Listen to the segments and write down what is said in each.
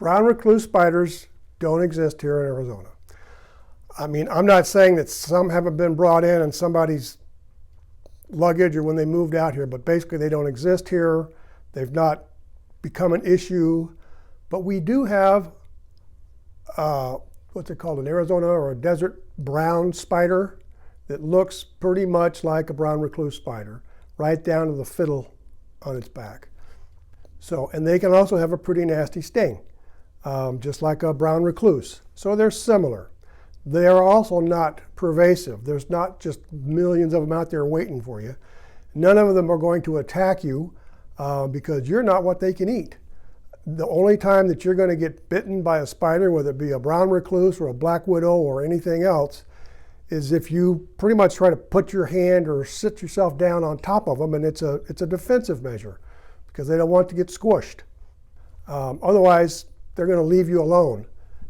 Brown recluse spiders don't exist here in Arizona. I mean, I'm not saying that some haven't been brought in in somebody's luggage or when they moved out here, but basically they don't exist here. They've not become an issue. But we do have, what's it called, an Arizona or a desert brown spider that looks pretty much like a brown recluse spider, right down to the fiddle on its back. So, and they can also have a pretty nasty sting, just like a brown recluse. So they're similar. They are also not pervasive. There's not just millions of them out there waiting for you. None of them are going to attack you because you're not what they can eat. The only time that you're going to get bitten by a spider, whether it be a brown recluse or a black widow or anything else, is if you pretty much try to put your hand or sit yourself down on top of them, and it's a defensive measure because they don't want to get squished. Otherwise, they're going to leave you alone.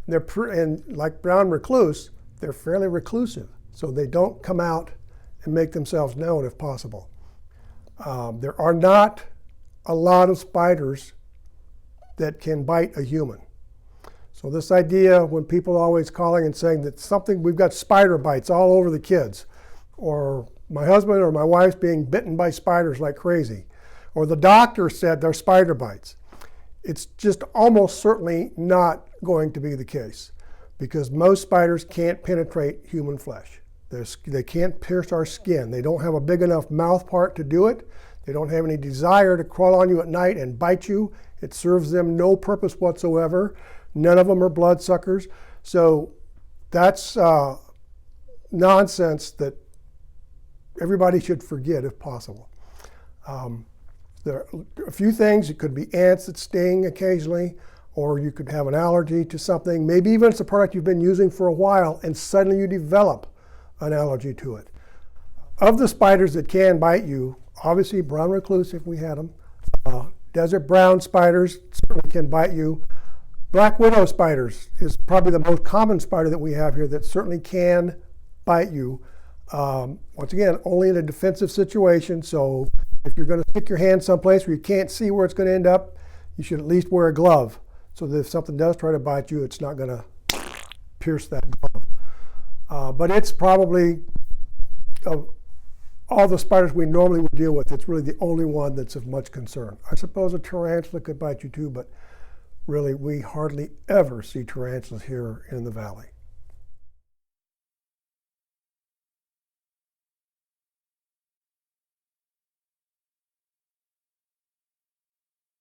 And like brown recluse, they're fairly reclusive, so they don't come out and make themselves known if possible. There are not a lot of spiders that can bite a human. So this idea, when people are always calling and saying that we've got spider bites all over the kids, or my husband or my wife's being bitten by spiders like crazy, or the doctor said they're spider bites. It's just almost certainly not going to be the case because most spiders can't penetrate human flesh. They can't pierce our skin. They don't have a big enough mouth part to do it. They don't have any desire to crawl on you at night and bite you. It serves them no purpose whatsoever. None of them are bloodsuckers. So that's nonsense that everybody should forget if possible. There are a few things. It could be ants that sting occasionally, or you could have an allergy to something. Maybe even it's a product you've been using for a while and suddenly you develop an allergy to it. Of the spiders that can bite you, obviously brown recluse if we had them, desert brown spiders certainly can bite you. Black widow spiders is probably the most common spider that we have here that certainly can bite you. Once again, only in a defensive situation, so if you're going to stick your hand someplace where you can't see where it's going to end up, you should at least wear a glove so that if something does try to bite you, it's not going to pierce that glove. But it's probably, of all the spiders we normally would deal with, it's really the only one that's of much concern. I suppose a tarantula could bite you too, but really we hardly ever see tarantulas here in the valley.